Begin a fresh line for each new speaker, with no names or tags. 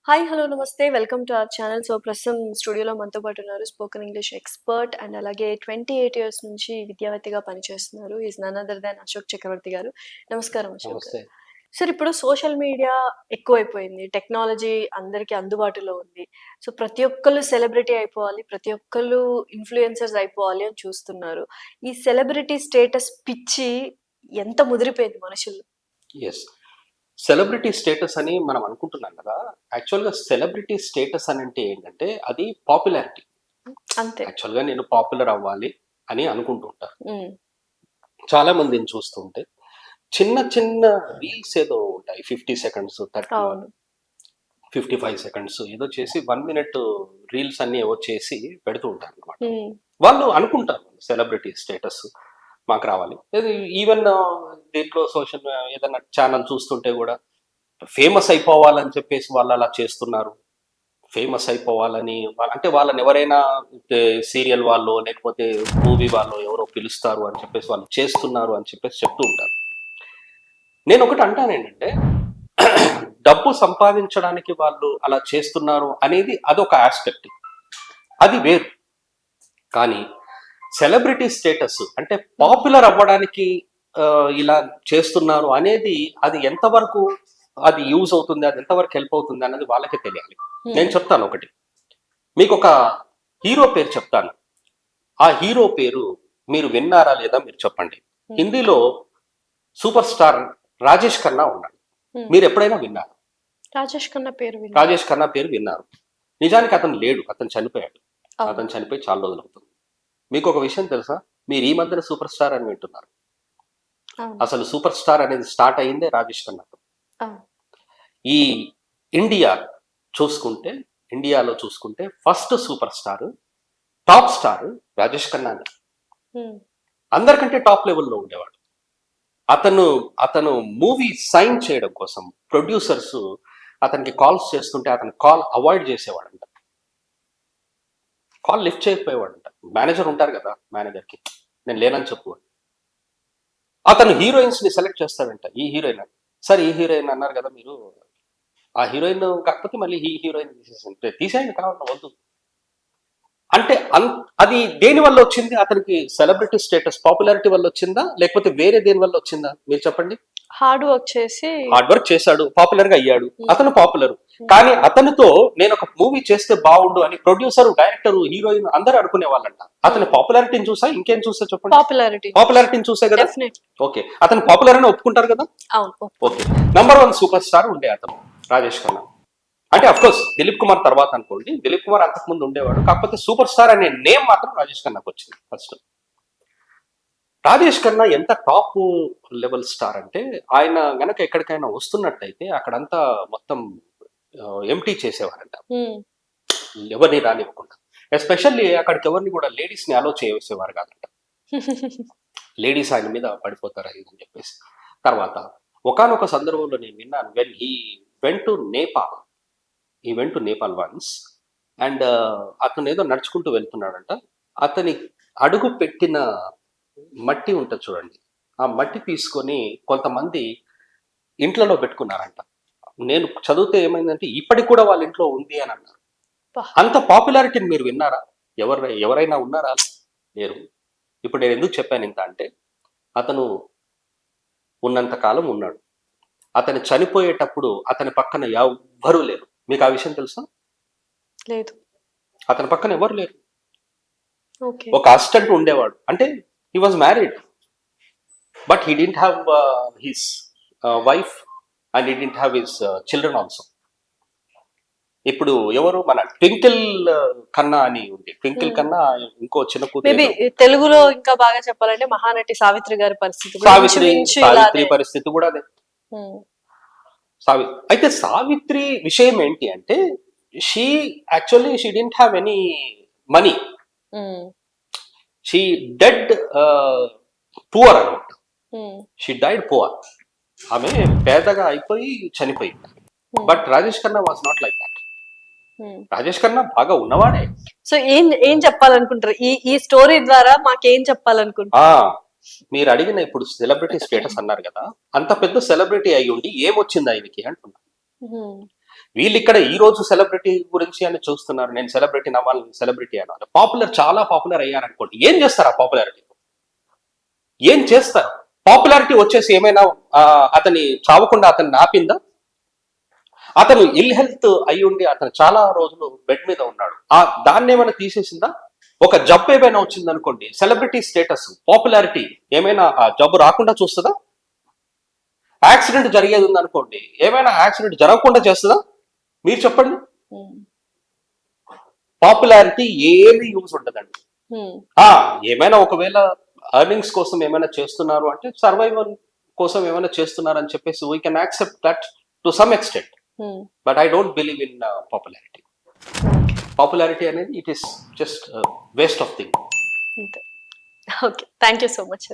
Hi hello నమస్తే welcome to our channel. So ప్రస్తుతం స్టూడియోలో మనతో పాటు ఉన్నారు స్పోకెన్ ఇంగ్లీష్ ఎక్స్పర్ట్ అండ్ అలాగే 28 ఇయర్స్ నుంచి విద్యావేత్తగా పనిచేస్తున్నారు. Is none other than Ashok Chakravarthy గారు. నమస్కారం అశోక్ గారు.
నమస్తే.
సార్ ఇప్పుడు సోషల్ మీడియా ఎక్కువైపోయింది. టెక్నాలజీ అందరికీ అందుబాటులో ఉంది. సో ప్రతి ఒక్కళ్ళు సెలబ్రిటీ అయిపోవాలి. ప్రతి ఒక్కళ్ళు ఇన్‌ఫ్లుయెన్సర్స్ అయిపోవాలి అని చూస్తున్నారు. ఈ సెలబ్రిటీ స్టేటస్ పిచ్చి ఎంత ముదిరిపోయింది మనుషుల్లో.
యెస్. సెలబ్రిటీ స్టేటస్ అని మనం అనుకుంటున్నాం కదా! యాక్చువల్‌గా సెలబ్రిటీ స్టేటస్ అనంటే ఏంటంటే అది పాపులారిటీ.
అంతే.
యాక్చువల్‌గా నేను పాపులర్ అవ్వాలి అని అనుకుంటూ ఉంటాను.
హ్మ్.
చాలా మందిని చూస్తూ ఉంటే చిన్న చిన్న రీల్స్ ఏదో ఉంటాయి. 50 సెకండ్స్, 30,
అవును.
55 సెకండ్స్ ఏదో చేసి 1 మినిట్ రీల్స్ అన్నీ ఏవో చేసి పెడుతూ ఉంటారనమాట.
హ్మ్.
వాళ్ళు అనుకుంటారు సెలబ్రిటీ స్టేటస్ మాకు రావాలి. ఈవెన్ దీంట్లో సోషల్ ఏదైనా ఛానల్ చూస్తుంటే కూడా ఫేమస్ అయిపోవాలని చెప్పేసి వాళ్ళు అలా చేస్తున్నారు. ఫేమస్ అయిపోవాలని అంటే వాళ్ళని ఎవరైనా సీరియల్ వాళ్ళు లేకపోతే మూవీ వాళ్ళు ఎవరో పిలుస్తారు అని చెప్పేసి వాళ్ళు చేస్తున్నారు అని చెప్పేసి చెప్తూ ఉంటారు. నేను ఒకటి అంటాను ఏంటంటే డబ్బు సంపాదించడానికి వాళ్ళు అలా చేస్తున్నారు అనేది అదొక ఆస్పెక్ట్, అది వేరు. కానీ సెలబ్రిటీ స్టేటస్ అంటే పాపులర్ అవ్వడానికి ఇలా చేస్తున్నారు అనేది అది ఎంతవరకు అది యూజ్ అవుతుంది, అది ఎంతవరకు హెల్ప్ అవుతుంది అనేది వాళ్ళకే తెలియాలి. నేను చెప్తాను ఒకటి, మీకు ఒక హీరో పేరు చెప్తాను. ఆ హీరో పేరు మీరు విన్నారా లేదా మీరు చెప్పండి. హిందీలో సూపర్ స్టార్ రాజేష్ ఖన్నా ఉన్నాడు. మీరు ఎప్పుడైనా విన్నారు?
రాజేష్ ఖన్నా పేరు విన్నా.
రాజేష్ ఖన్నా పేరు విన్నారు. నిజానికి అతను లేడు, అతను చనిపోయాడు.
అవును.
అతను చనిపోయి చాలా రోజులు అవుతుంది. మీకు ఒక విషయం తెలుసా? మీరు ఈ మధ్యన సూపర్ స్టార్ అని వింటున్నారు.
అవును.
అసలు సూపర్ స్టార్ అనేది స్టార్ట్ అయిందే రాజేష్ ఖన్నాతో.
అవును.
ఈ ఇండియాలో చూసుకుంటే first super star, top star Rajesh ఖన్నానే.
హ్మ్.
అందరికంటే టాప్ లెవెల్లో ఉండేవాడు. అతను మూవీ సైన్ చేయడం కోసం ప్రొడ్యూసర్స్ అతనికి కాల్స్ చేస్తుంటే అతను కాల్ అవాయిడ్ చేసేవాడంట. కాల్ లిఫ్ట్ చేయకపోయేవాడంట. మేనేజర్ ఉంటారు కదా, మేనేజర్కి నేను లేనని చెప్పు. అతను హీరోయిన్స్ ని సెలెక్ట్ చేస్తాడంట. ఈ హీరోయిన్, సార్ ఈ హీరోయిన్ అన్నారు కదా మీరు, ఆ హీరోయిన్ కాకపోతే మళ్ళీ ఈ హీరోయిన్ తీసేయండి కావాలి వద్దు అంటే. అది దేని వల్ల వచ్చింది? అతనికి సెలబ్రిటీ స్టేటస్ పాపులారిటీ వల్ల వచ్చిందా లేకపోతే వేరే దేని వల్ల వచ్చిందా మీరు చెప్పండి.
హార్డ్ వర్క్ చేసి
హార్డ్ వర్క్ చేశాడు, పాపులర్ గా అయ్యాడు, అతను పాపులర్. కానీ అతనితో నేను ఒక మూవీ చేస్తే బాగుండు అని ప్రొడ్యూసర్, డైరెక్టర్, హీరోయిన్ అందరూ అనుకునే వాళ్ళంట. అతని పాపులారిటీని చూసా ఇంకేం చూసా చెప్పండి? పాపులారిటీని చూసే కదా. ఓకే, అతను పాపులర్ అని ఒప్పుకుంటారు కదా. ఓకే, నంబర్ 1 సూపర్ స్టార్ ఉండే అతను రాజేష్ ఖన్నా. అంటే అఫ్ కోర్స్ దిలీప్ కుమార్ తర్వాత అనుకోండి, దిలీప్ కుమార్ అంతకు ముందు ఉండేవాడు. కాకపోతే సూపర్ స్టార్ అనే నేమ్ మాత్రం రాజేష్ ఖన్నాకు వచ్చింది ఫస్ట్. రాజేష్ ఖన్నా ఎంత టాప్ లెవెల్ స్టార్ అంటే ఆయన గనక ఎక్కడికైనా వస్తున్నట్టయితే అక్కడంతా మొత్తం ఎంటీ చేసేవారంట, ఎవరిని రానివ్వకుండా. ఎస్పెషల్లీ అక్కడికి ఎవరిని కూడా లేడీస్ ని అలో చేసేవారు కాదంట. లేడీస్ ఆయన మీద పడిపోతారు అని చెప్పేసి. తర్వాత ఒకానొక సందర్భంలో నేను విన్నాను, when he went to Nepal once and అతను ఏదో నడుచుకుంటూ వెళ్తున్నాడంట. అతని అడుగు పెట్టిన మట్టి ఉంటుంది చూడండి, ఆ మట్టి తీసుకొని కొంతమంది ఇంట్లలో పెట్టుకున్నారంట. నేను చదివితే ఏమైందంటే ఇప్పటికి కూడా వాళ్ళ ఇంట్లో ఉంది అని అన్నారు. అంత పాపులారిటీని మీరు విన్నారా? ఎవరైనా ఉన్నారా? లేరు. ఇప్పుడు నేను ఎందుకు చెప్పాను ఇంత అంటే, అతను ఉన్నంత కాలం ఉన్నాడు. అతను చనిపోయేటప్పుడు అతని పక్కన ఎవ్వరూ లేరు. మీకు ఆ విషయం తెలుసా?
లేదు.
అతని పక్కన ఎవరు లేరు. ఒక అసిస్టెంట్ ఉండేవాడు. అంటే he was married but he didn't have his wife and he didn't have his children also. ఇప్పుడు ఎవరు మన ట్వింకిల్ కన్నా అని ఉంది. ట్వింకిల్ కన్నా ఇంకో చిన్న కూతురు,
తెలుగులో ఇంకా బాగా చెప్పాలంటే మహానటి సావిత్రి గారి పరిస్థితి,
సావిత్రి పరిస్థితి కూడా అదే. అయితే సావిత్రి విషయం ఏంటి అంటే, she didn't have any money. She dead poor అనమాట. She died poor. ఆమె పేదగా అయిపోయి చనిపోయింది. But Rajesh Khanna was not like that. Rajesh Khanna బాగా ఉన్నవాడే.
సో ఏం చెప్పాలనుకుంటారు ఈ స్టోరీ ద్వారా? మాకేం చెప్పాలనుకుంటారు?
మీరు అడిగిన ఇప్పుడు సెలబ్రిటీ స్టేటస్ అన్నారు కదా, అంత పెద్ద సెలబ్రిటీ అయి ఉండి ఏమొచ్చింది ఆయనకి అంటున్నా. వీళ్ళు ఇక్కడ ఈ రోజు సెలబ్రిటీ గురించి అని చూస్తున్నారు, నేను సెలబ్రిటీ అవ్వాలి, సెలబ్రిటీ అవ్వాలి. పాపులర్, చాలా పాపులర్ అయ్యారనుకోండి, ఏం చేస్తారు ఆ పాపులారిటీ? ఏం చేస్తారు? పాపులారిటీ వచ్చేసి ఏమైనా అతని చావకుండా అతన్ని ఆపిందా? అతను ఇల్ హెల్త్ అయి ఉండి అతను చాలా రోజులు బెడ్ మీద ఉన్నాడు, దాన్ని ఏమైనా తీసేసిందా? ఒక జబ్బు ఏమైనా వచ్చింది అనుకోండి, సెలబ్రిటీ స్టేటస్, పాపులారిటీ ఏమైనా ఆ జబ్బు రాకుండా చూస్తుందా? యాక్సిడెంట్ జరిగేది ఉంది అనుకోండి, ఏమైనా యాక్సిడెంట్ జరగకుండా చేస్తుందా? మీరు చెప్పండి. పాపులారిటీ ఏమి యూజ్ ఉండదండి. ఏమైనా ఒకవేళ ఎర్నింగ్స్ కోసం ఏమైనా చేస్తున్నారు అంటే, సర్వైవల్ కోసం ఏమైనా చేస్తున్నారు అని చెప్పేసి we can accept that to some extent. But I don't believe in popularity. Popularity అనేది it is just waste of thing.
Okay, thank you so much.